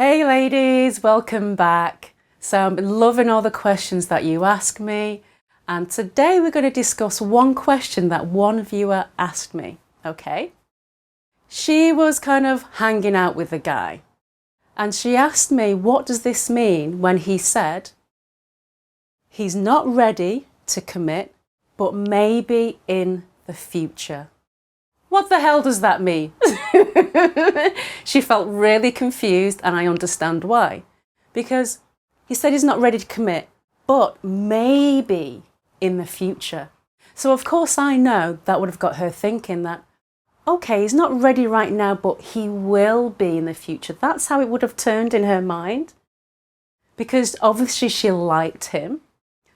Hey ladies, welcome back. So I'm loving all the questions that you ask me, and today we're going to discuss one question that one viewer asked me, okay? She was kind of hanging out with a guy, and she asked me, what does this mean when he said he's not ready to commit, but maybe in the future? What the hell does that mean? She felt really confused, and I understand why. Because he said he's not ready to commit, but maybe in the future. So of course I know that would have got her thinking that, okay, he's not ready right now, but he will be in the future. That's how it would have turned in her mind. Because obviously she liked him.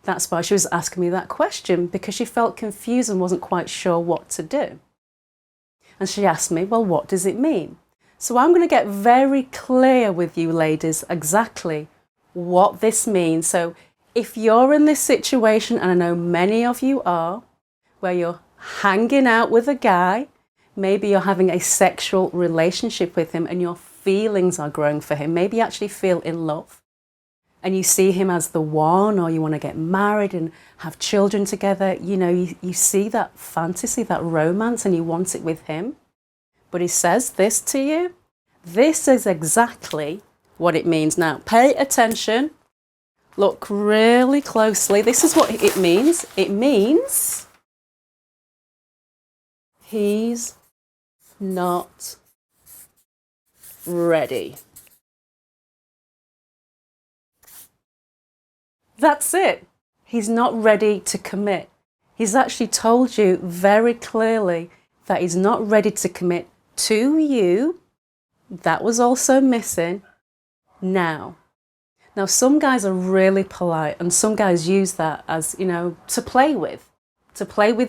That's why she was asking me that question, because she felt confused and wasn't quite sure what to do. And she asked me, well, what does it mean? So I'm going to get very clear with you ladies exactly what this means. So if you're in this situation, and I know many of you are, where you're hanging out with a guy, maybe you're having a sexual relationship with him and your feelings are growing for him, maybe you actually feel in love and you see him as the one, or you want to get married and have children together, you know, you see that fantasy, that romance, and you want it with him. But he says this to you. This is exactly what it means. Now, pay attention. Look really closely. This is what it means. It means he's not ready. That's it. He's not ready to commit. He's actually told you very clearly that he's not ready to commit to you. That was also missing now. Now, some guys are really polite, and some guys use that as, you know, to play with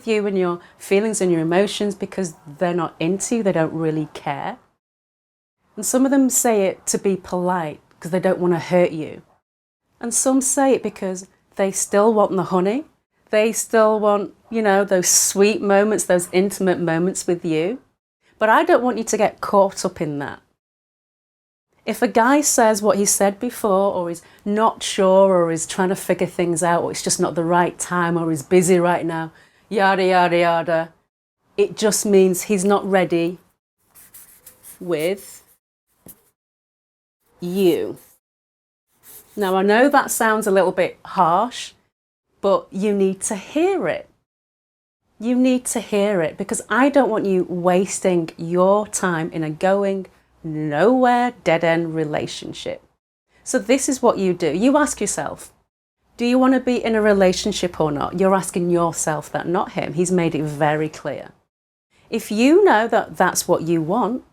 you and your feelings and your emotions, because they're not into you, they don't really care. And some of them say it to be polite because they don't want to hurt you. And some say it because they still want the honey. They still want, you know, those sweet moments, those intimate moments with you. But I don't want you to get caught up in that. If a guy says what he said before, or is not sure, or is trying to figure things out, or it's just not the right time, or is busy right now, yada, yada, yada, it just means he's not ready with you. Now, I know that sounds a little bit harsh, but you need to hear it. You need to hear it, because I don't want you wasting your time in a going nowhere dead-end relationship. So this is what you do. You ask yourself, do you want to be in a relationship or not? You're asking yourself that, not him. He's made it very clear. If you know that that's what you want,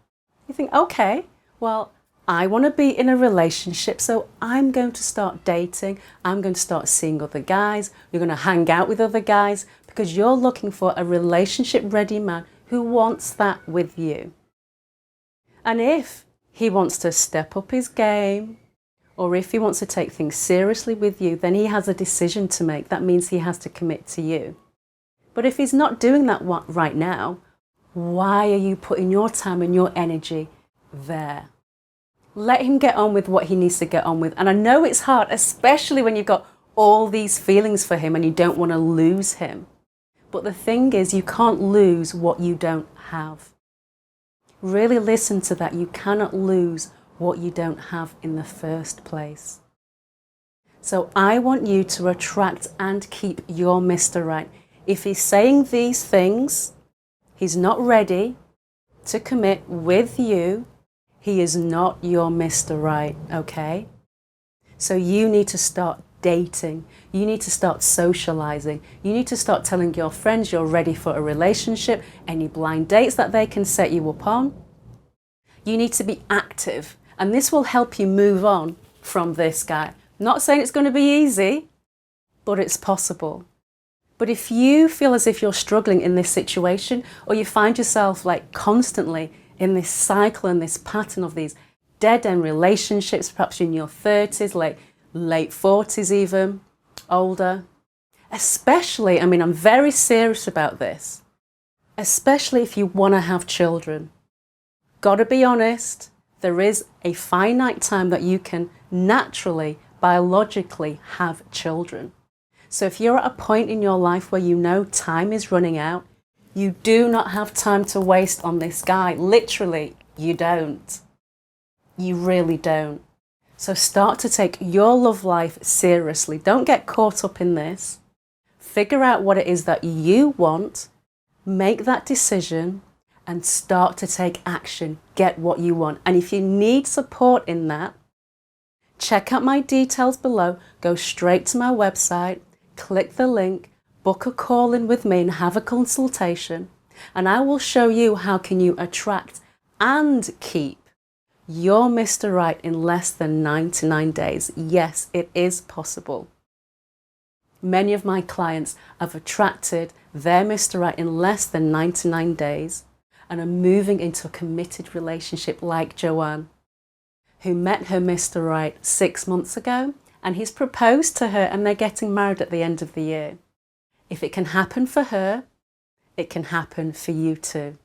you think, okay, well, I want to be in a relationship, so I'm going to start dating. I'm going to start seeing other guys. You're going to hang out with other guys, because you're looking for a relationship-ready man who wants that with you. And if he wants to step up his game, or if he wants to take things seriously with you, then he has a decision to make. That means he has to commit to you. But if he's not doing that right now, why are you putting your time and your energy there? Let him get on with what he needs to get on with. And I know it's hard, especially when you've got all these feelings for him and you don't want to lose him. But the thing is, you can't lose what you don't have. Really listen to that. You cannot lose what you don't have in the first place. So I want you to attract and keep your Mr. Right. If he's saying these things, he's not ready to commit with you, he is not your Mr. Right, okay? So you need to start dating. You need to start socializing. You need to start telling your friends you're ready for a relationship, any blind dates that they can set you up on. You need to be active, and this will help you move on from this guy. Not saying it's going to be easy, but it's possible. But if you feel as if you're struggling in this situation, or you find yourself like constantly in this cycle and this pattern of these dead-end relationships, perhaps in your 30s, late 40s even, older, especially, I mean, I'm very serious about this, especially if you want to have children. Got to be honest, There is a finite time that you can naturally, biologically have children. So if you're at a point in your life where you know time is running out, you do not have time to waste on this guy. Literally, you don't. You really don't. So start to take your love life seriously. Don't get caught up in this. Figure out what it is that you want, make that decision, and start to take action. Get what you want. And if you need support in that, check out my details below. Go straight to my website, click the link, book a call in with me and have a consultation. And I will show you how can you attract and keep your Mr. Right in less than 99 days. Yes, it is possible. Many of my clients have attracted their Mr. Right in less than 99 days and are moving into a committed relationship like Joanne, who met her Mr. Right 6 months ago, and he's proposed to her and they're getting married at the end of the year. If it can happen for her, it can happen for you too.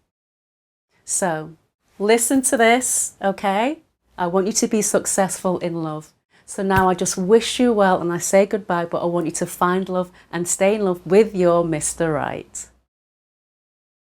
So listen to this, okay? I want you to be successful in love. So now I just wish you well and I say goodbye, but I want you to find love and stay in love with your Mr. Right.